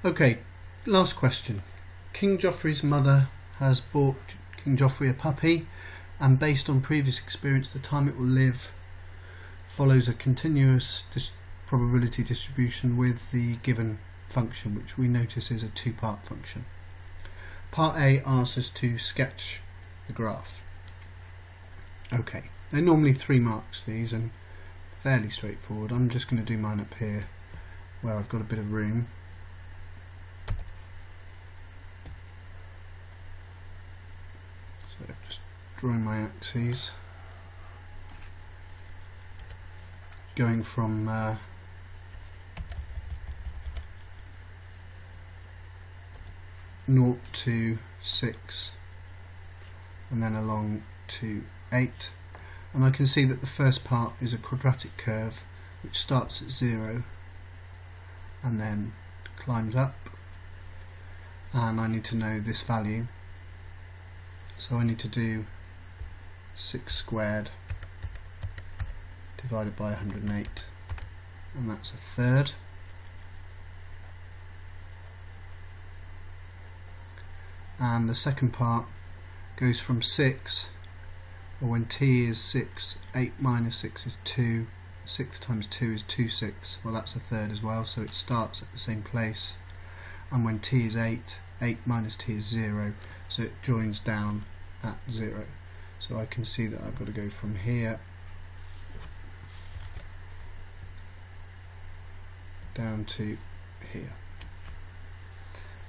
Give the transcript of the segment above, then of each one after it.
Okay, last question. King Joffrey's mother has bought King Joffrey a puppy, and based on previous experience, the time it will live follows a continuous probability distribution with the given function, which we notice is a two-part function. Part A asks us to sketch the graph. Okay, they're normally 3 marks, these, and fairly straightforward. I'm just going to do mine up here where I've got a bit of room. So just drawing my axes, going from 0 to 6 and then along to 8, and I can see that the first part is a quadratic curve which starts at 0 and then climbs up, and I need to know this value, so I need to do 6 squared divided by 108, and that's a third. And the second part goes from 6, or when t is 6, 8 minus 6 is 2, 6 times 2 is 2 sixths, well that's a third as well, so it starts at the same place. And when t is 8, 8 minus t is 0, so it joins down at 0. So I can see that I've got to go from here down to here.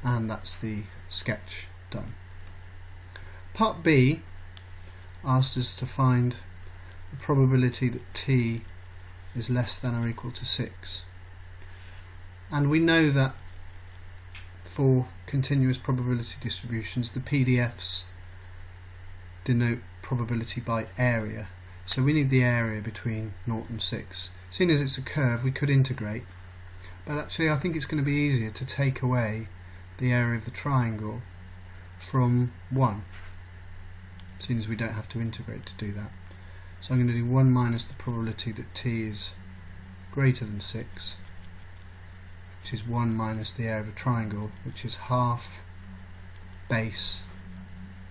And that's the sketch done. Part B asked us to find the probability that t is less than or equal to 6. And we know that for continuous probability distributions, the PDFs denote probability by area. So we need the area between 0 and 6. Seeing as it's a curve, we could integrate, but actually I think it's going to be easier to take away the area of the triangle from 1, seeing as we don't have to integrate to do that. So I'm going to do 1 minus the probability that t is greater than 6, which is 1 minus the area of a triangle, which is half base.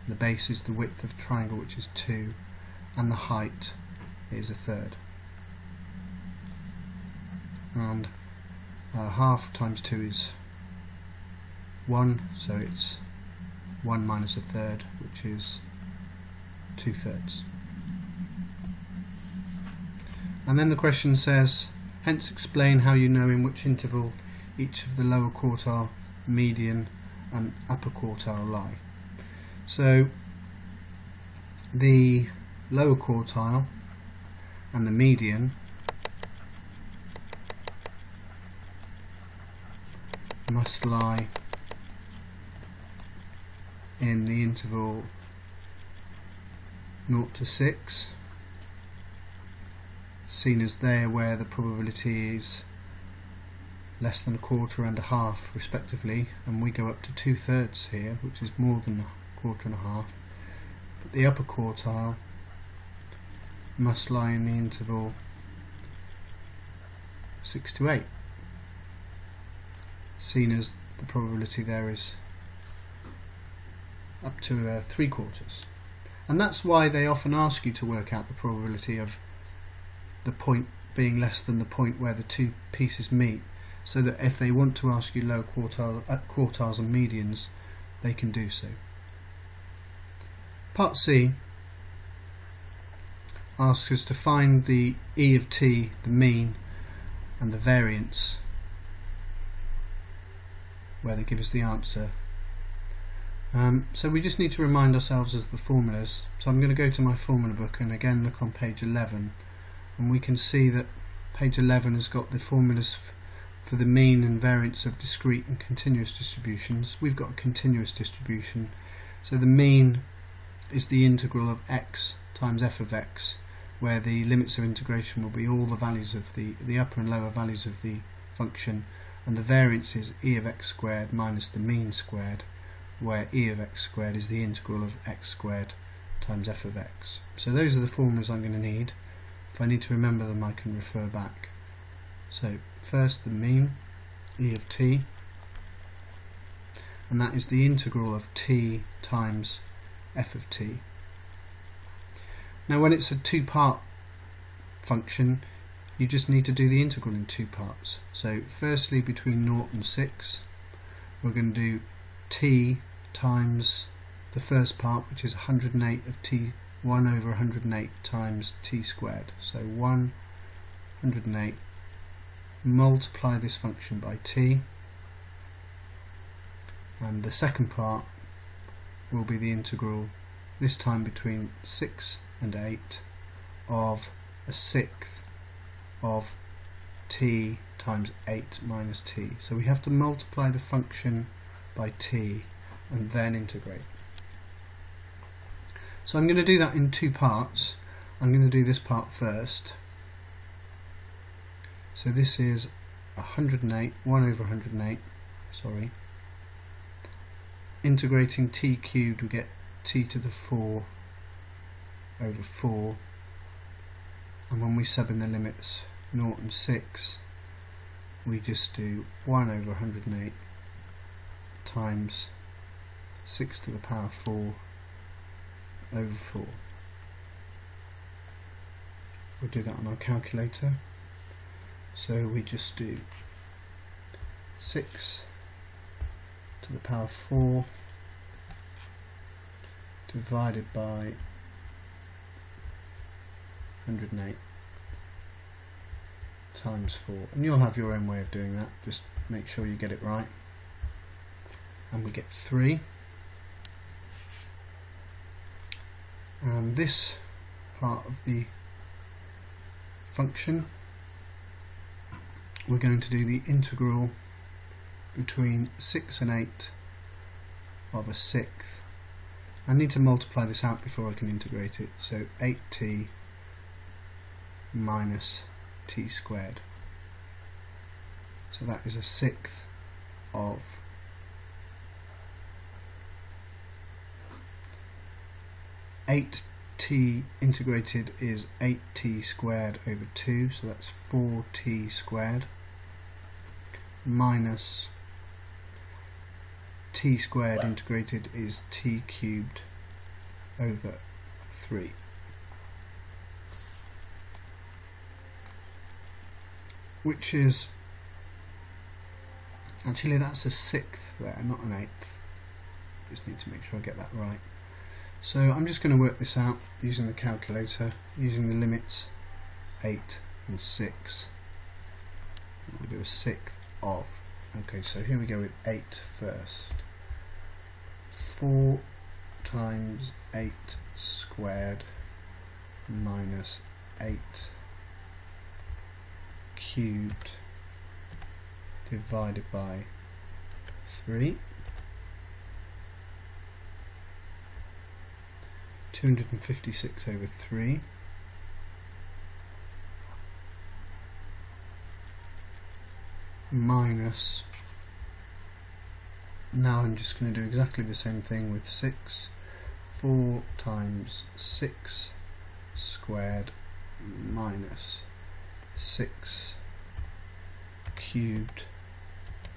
The base is the width of a triangle, which is 2, and the height is a third. And half times 2 is 1, so it's 1 minus a third, which is 2/3. And then the question says, hence explain how you know in which interval each of the lower quartile, median and upper quartile lie. So the lower quartile and the median must lie in the interval 0 to 6, seen as there where the probability is less than a quarter and a half respectively, and we go up to 2/3 here, which is more than a quarter and a half. But the upper quartile must lie in the interval 6 to 8, seen as the probability there is up to 3/4. And that's why they often ask you to work out the probability of the point being less than the point where the two pieces meet, so that if they want to ask you low quartiles and medians, they can do so. Part C asks us to find the E of t, the mean, and the variance, where they give us the answer. So we just need to remind ourselves of the formulas. So I'm going to go to my formula book and again look on page 11, and we can see that page 11 has got the formulas for the mean and variance of discrete and continuous distributions. We've got a continuous distribution, so the mean is the integral of x times f of x, where the limits of integration will be all the values of the upper and lower values of the function, and the variance is e of x squared minus the mean squared, where e of x squared is the integral of x squared times f of x. So those are the formulas I'm going to need. If I need to remember them, I can refer back. So first the mean, e of t, and that is the integral of t times f of t. Now when it's a two-part function, you just need to do the integral in two parts. So firstly, between 0 and 6, we're going to do t times the first part, which is 108 of t, 1 over 108 times t squared. So 108, multiply this function by t, and the second part will be the integral, this time between 6 and 8, of a sixth of t times 8 minus t. So we have to multiply the function by t and then integrate. So I'm going to do that in two parts. I'm going to do this part first. So this is 108, 1 over 108, sorry. Integrating t cubed, we get t to the 4 over 4. And when we sub in the limits 0 and 6, we just do 1 over 108 times 6 to the power 4 over 4. We'll do that on our calculator. So we just do 6 to the power 4 divided by 108 times 4, and you'll have your own way of doing that, just make sure you get it right. And we get 3, and this part of the function, we're going to do the integral between 6 and 8 of a sixth. I need to multiply this out before I can integrate it, so 8t minus t squared. So that is a sixth of 8t integrated is 8t squared over 2, so that's 4t squared, minus t squared integrated is t cubed over 3. Which is, actually that's a sixth there, not an eighth. Just need to make sure I get that right. So I'm just going to work this out using the calculator, using the limits 8 and 6. We'll do a sixth of. Okay, so here we go with 8 first. 4 times 8 squared minus 8 cubed divided by 3. 256 over 3 minus, now I'm just going to do exactly the same thing with 6. 4 times 6 squared minus 6 cubed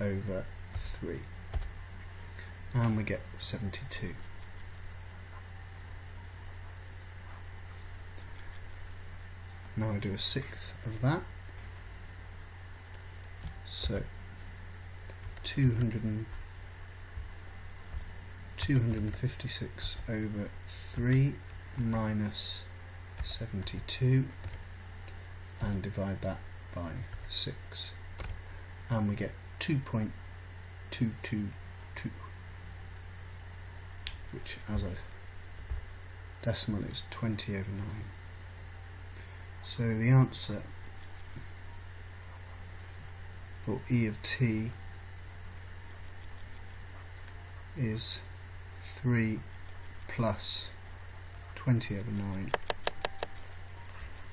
over 3, and we get 72. Now I do a sixth of that, so 256 over 3 minus 72, and divide that by 6, and we get 2.222, which as a decimal is 20 over 9. So the answer for E of t is 3 plus 20 over 9,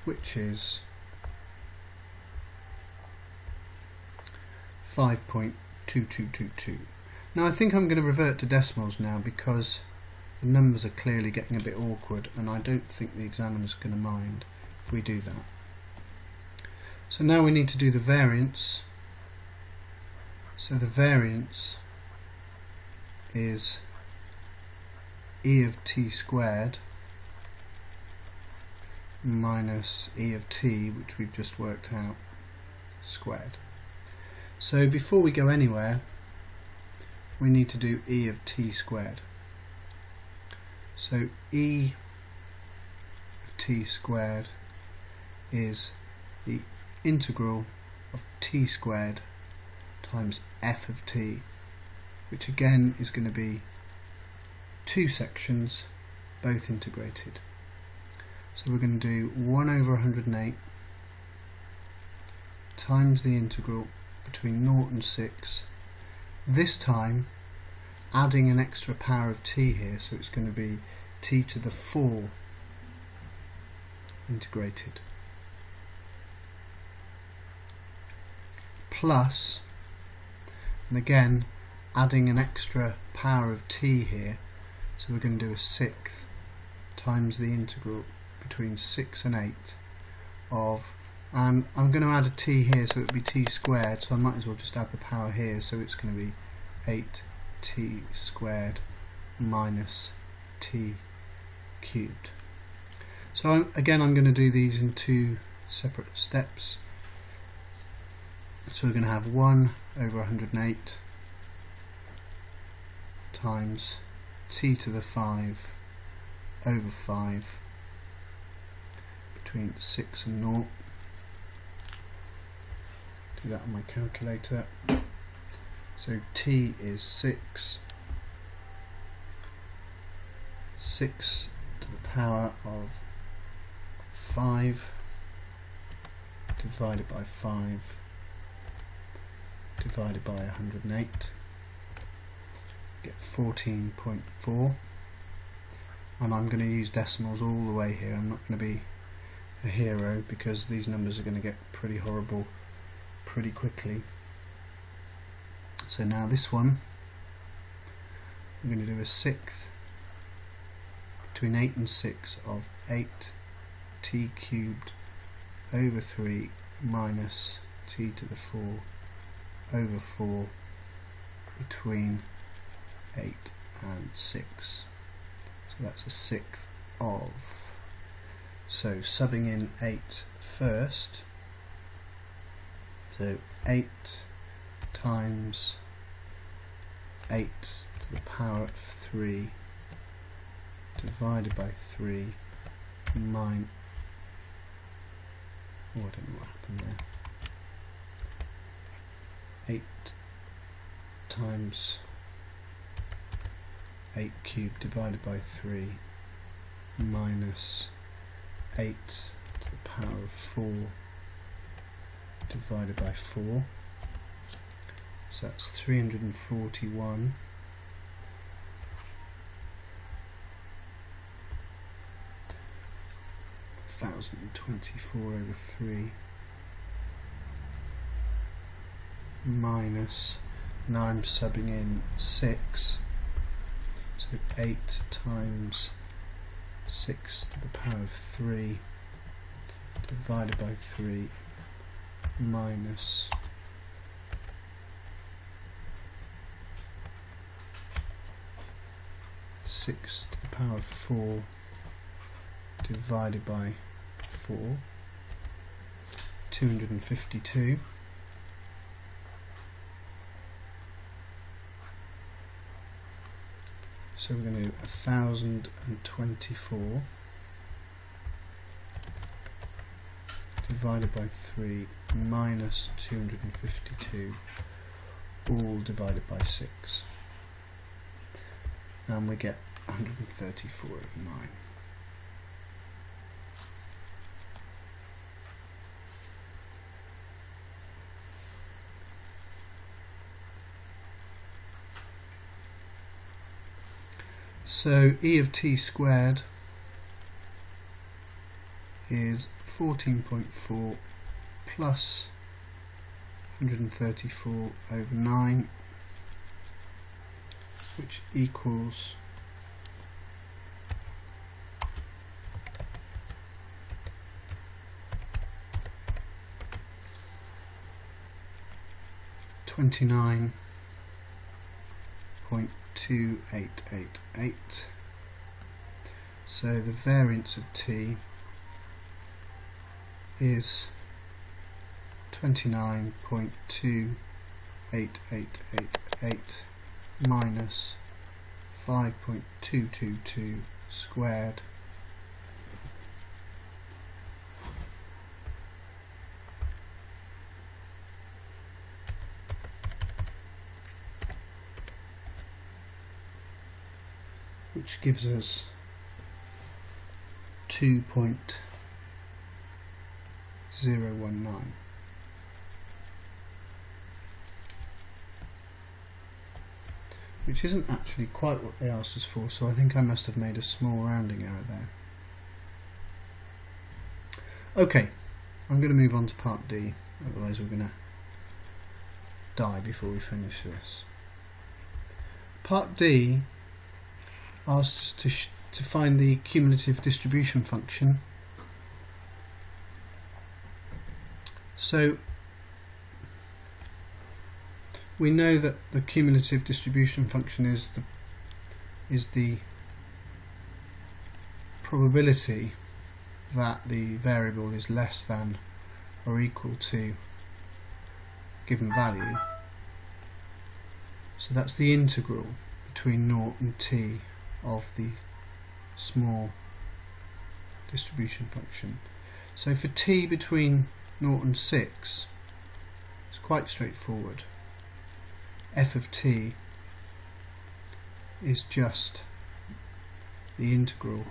which is 5.2222. Now I think I'm going to revert to decimals now because the numbers are clearly getting a bit awkward, and I don't think the examiner's going to mind if we do that. So now we need to do the variance. So the variance is e of t squared minus e of t, which we've just worked out, squared. So before we go anywhere, we need to do e of t squared. So e of t squared is the integral of t squared times f of t, which again is going to be two sections, both integrated. So we're going to do 1 over 108 times the integral between 0 and 6, this time adding an extra power of t here, so it's going to be t to the 4 integrated, plus, and again adding an extra power of t here, so we're going to do a 6th times the integral between 6 and 8 of, and I'm going to add a t here, so it would be t squared, so I might as well just add the power here, so it's going to be 8t squared minus t cubed. So again I'm going to do these in two separate steps. So we're going to have 1 over 108 times t to the 5 over 5 between 6 and 0. Do that on my calculator. So t is 6 to the power of 5 divided by 5 divided by 108, get 14.4, and I'm going to use decimals all the way here. I'm not going to be a hero because these numbers are going to get pretty horrible pretty quickly. So now this one, we're going to do a 6th between 8 and 6 of 8t cubed over 3 minus t to the 4 over 4 between 8 and 6. So that's a 6th of. So subbing in 8 first, so 8 times 8 to the power of 3 divided by 3 minus, oh, I don't know what happened there. 8 times 8 cubed divided by 3 minus 8 to the power of 4 divided by 4. So that's 341. over 3 minus, now I'm subbing in 6, so 8 times 6 to the power of 3 divided by 3 minus 6 to the power of 4 divided by 4, 252. So we're going to do 1024 divided by 3 minus 252, all divided by 6. And we get 134 over 9. So e of t squared is 14.4 plus 134 over 9, which equals 29.8 2888. So the variance of t is 29.28888 minus 5.222 squared which gives us 2.019. Which isn't actually quite what they asked us for, so I think I must have made a small rounding error there. Okay, I'm going to move on to part D, otherwise we're going to die before we finish this. Part D asks us to find the cumulative distribution function. So we know that the cumulative distribution function is the probability that the variable is less than or equal to a given value. So that's the integral between 0 and t of the small distribution function. So for t between 0 and 6, it's quite straightforward. F of t is just the integral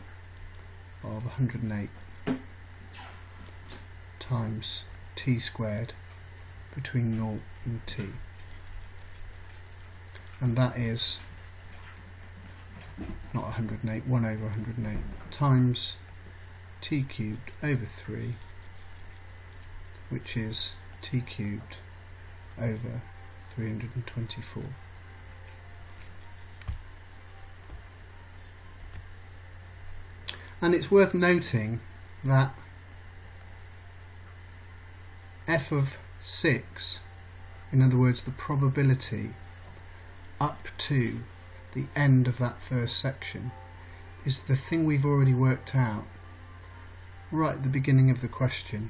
of 108 times t squared between 0 and t, and that is not 108, 1 over 108 times t cubed over 3, which is t cubed over 324. And it's worth noting that f of 6, in other words the probability up to the end of that first section, is the thing we've already worked out right at the beginning of the question,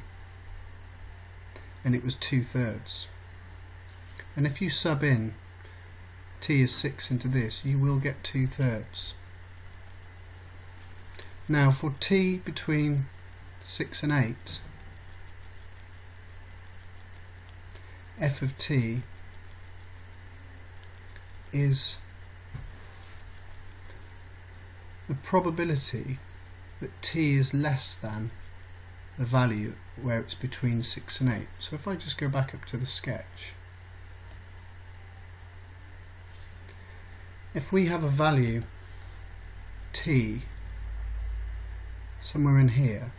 and it was 2/3. And if you sub in t is 6 into this, you will get 2/3. Now for t between 6 and 8, f of t is the probability that t is less than the value where it's between 6 and 8. So if I just go back up to the sketch, if we have a value t somewhere in here,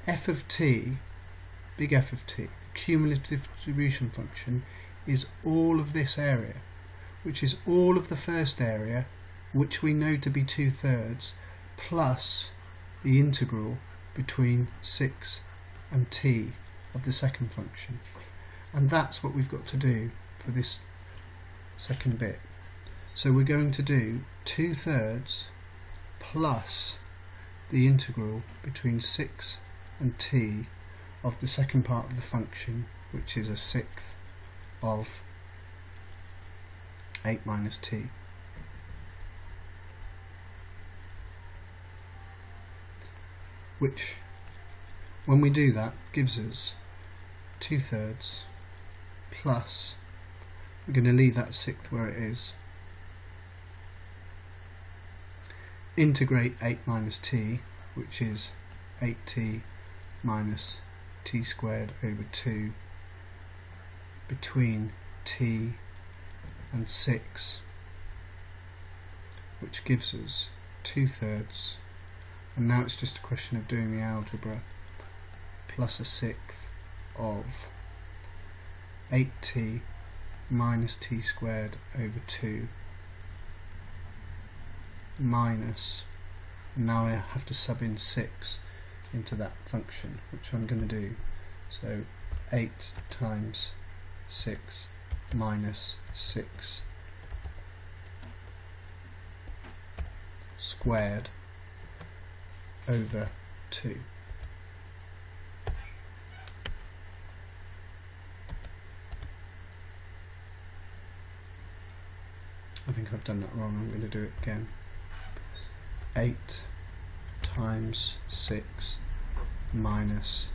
f of t, big F of t, the cumulative distribution function, is all of this area, which is all of the first area, which we know to be 2/3, plus the integral between 6 and t of the second function. And that's what we've got to do for this second bit. So we're going to do 2/3 plus the integral between 6 and t of the second part of the function, which is 1/6 of 8 minus t. Which, when we do that, gives us 2/3 plus, we're going to leave that 1/6 where it is, integrate 8 minus t, which is 8t minus t squared over 2 between t and 6, which gives us 2/3, and now it's just a question of doing the algebra, plus 1/6 of 8t minus t squared over 2 minus, now I have to sub in 6 into that function, which I'm going to do. So 8 times 6 minus 6 squared over 2. I think I've done that wrong, I'm going to do it again. 8 times 6 minus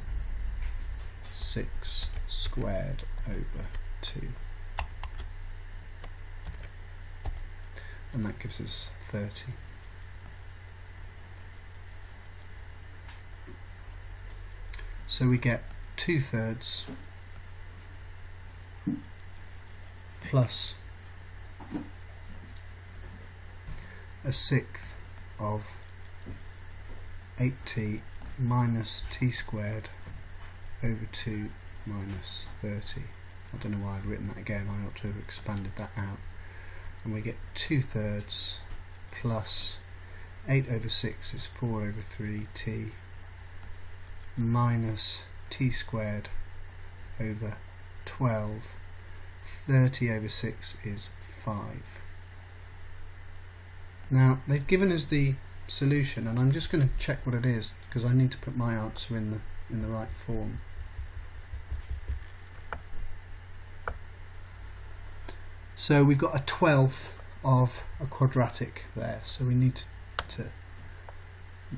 6 squared over 2. And that gives us 30. So we get 2/3 plus 1/6 of 8t minus t squared over 2 minus 30. I don't know why I've written that again, I ought to have expanded that out. And we get 2/3 plus 8 over 6 is 4 over 3t minus t squared over 12. 30 over 6 is 5. Now they've given us the solution, and I'm just going to check what it is because I need to put my answer in the right form. So we've got a 1/12 of a quadratic there, so we need to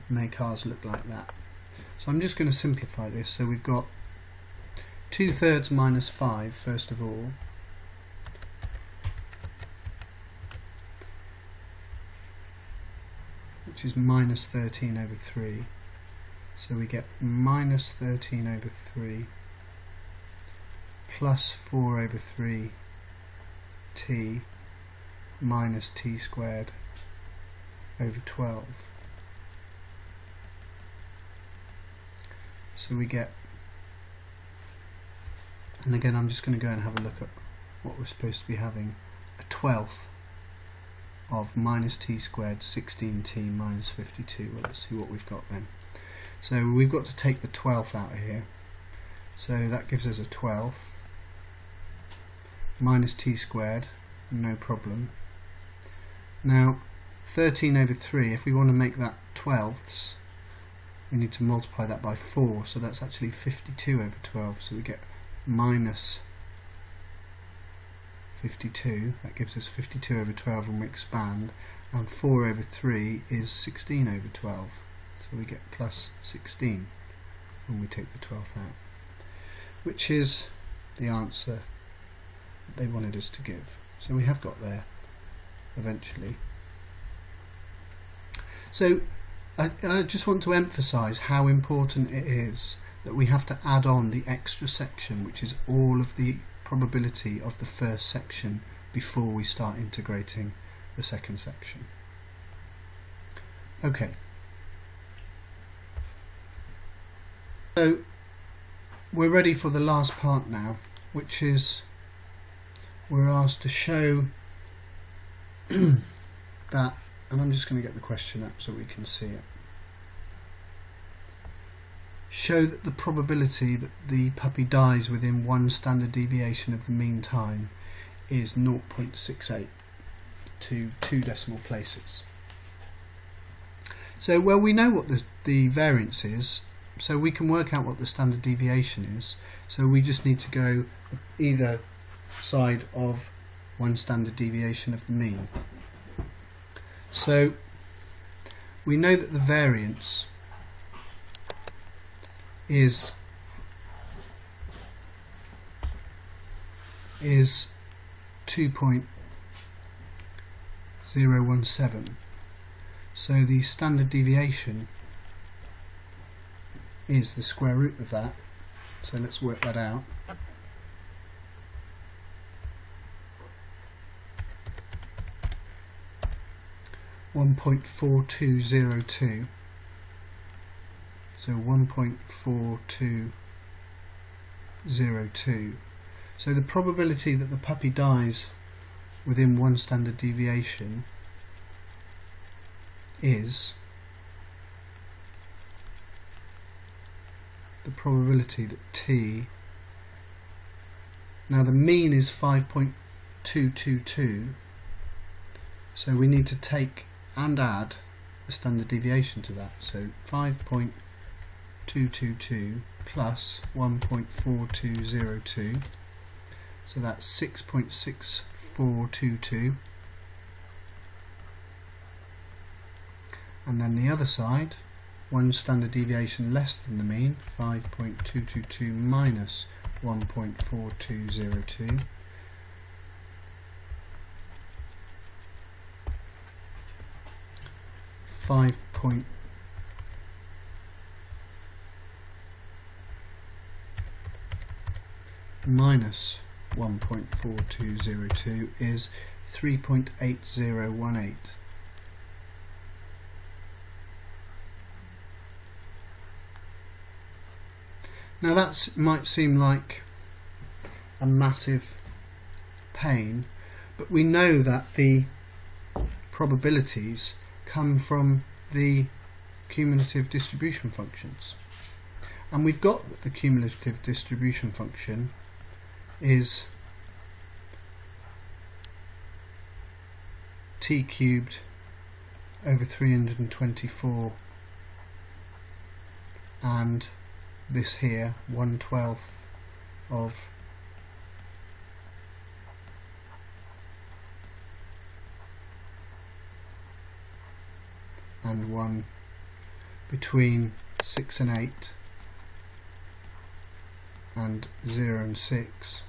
make ours look like that. So I'm just going to simplify this. So we've got 2/3 minus 5 first of all, which is minus 13 over 3. So we get minus 13 over 3 plus 4 over 3 t minus t squared over 12. So we get, and again I'm just going to go and have a look at what we're supposed to be having, a 1/12 of minus t squared 16t minus 52. Well, let's see what we've got then. So we've got to take the 1/12 out of here, so that gives us a 1/12 minus t squared, no problem. Now 13 over 3, if we want to make that 12ths, we need to multiply that by 4, so that's actually 52 over 12, so we get minus 52, that gives us 52 over 12 when we expand, and 4 over 3 is 16 over 12, so we get plus 16 when we take the 12th out, which is the answer that they wanted us to give. So we have got there eventually. So I just want to emphasize how important it is that we have to add on the extra section, which is all of the probability of the first section before we start integrating the second section. Okay. So we're ready for the last part now, which is we're asked to show that, and I'm just going to get the question up so we can see it. Show that the probability that the puppy dies within 1 standard deviation of the mean time is 0.68 to 2 decimal places. So, well, we know what the variance is, so we can work out what the standard deviation is. So we just need to go either side of 1 standard deviation of the mean. So we know that the variance is 2.017. So the standard deviation is the square root of that. So let's work that out. (1.4202). So 1.4202. So the probability that the puppy dies within 1 standard deviation is the probability that t, now the mean is 5.222, so we need to take and add a standard deviation to that. So 5.222 plus 1.4202, so that's 6.6422, and then the other side, one standard deviation less than the mean, 5.222 minus 1.4202, minus 1.4202 is 3.8018. Now that might seem like a massive pain, but we know that the probabilities come from the cumulative distribution functions, and we've got that the cumulative distribution function is t cubed over 324, and this here 1/12 of and 1 between 6 and 8 and 0 and 6.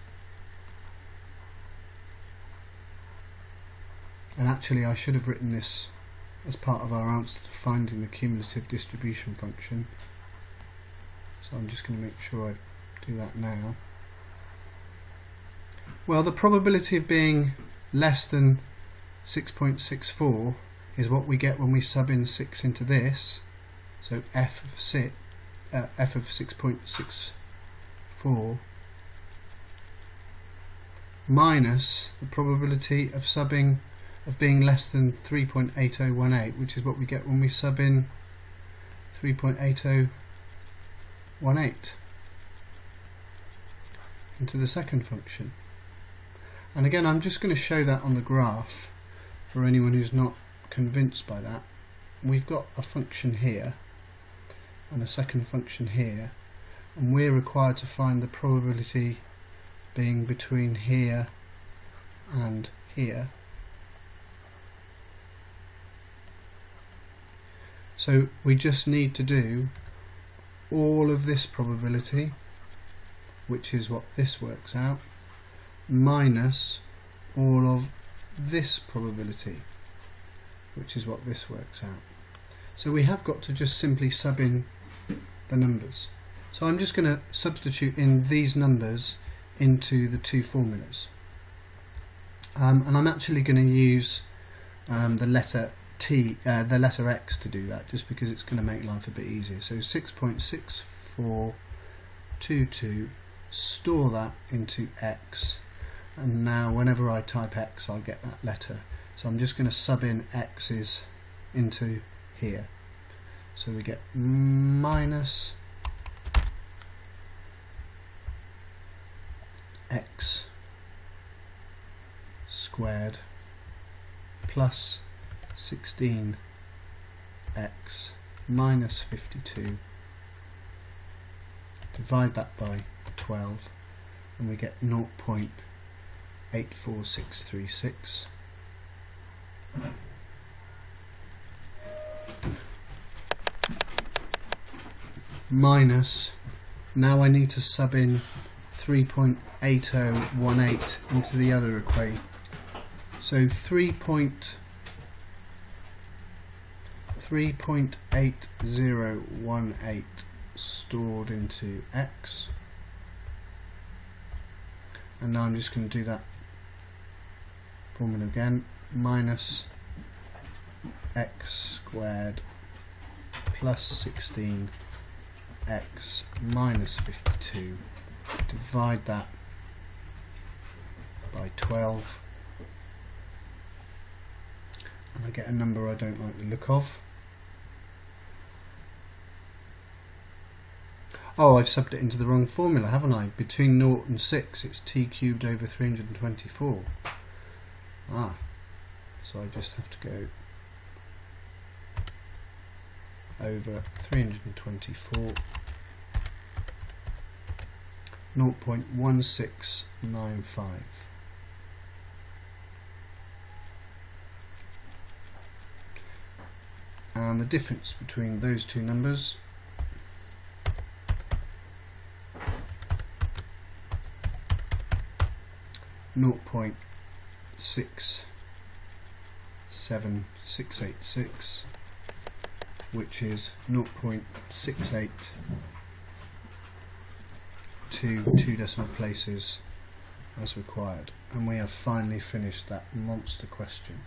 And actually I should have written this as part of our answer to finding the cumulative distribution function, so I'm just going to make sure I do that now. Well, the probability of being less than 6.64 is what we get when we sub in 6 into this, so f of 6.64 minus the probability of being less than 3.8018, which is what we get when we sub in 3.8018 into the second function. And again, I'm just going to show that on the graph for anyone who's not convinced by that. We've got a function here and a second function here, and we're required to find the probability being between here and here. So we just need to do all of this probability, which is what this works out, minus all of this probability, which is what this works out. So we have got to just simply sub in the numbers. So I'm just going to substitute in these numbers into the two formulas, and I'm actually going to use the letter X to do that, just because it's going to make life a bit easier. So 6.6422, store that into X, and now whenever I type X I'll get that letter. So I'm just going to sub in X's into here. So we get minus X squared plus 16x minus 52, divide that by 12, and we get 0.84636. Minus, now I need to sub in 3.8018 into the other equation. So 3.8018 stored into X, and now I'm just going to do that formula again, minus X squared plus 16x minus 52, divide that by 12, and I get a number I don't like the look of. Oh, I've subbed it into the wrong formula, haven't I? Between 0 and 6 it's t cubed over 324. So I just have to go over 324, 0.1695. And the difference between those two numbers .67686, which is 0.68 to 2 decimal places as required. And we have finally finished that monster question.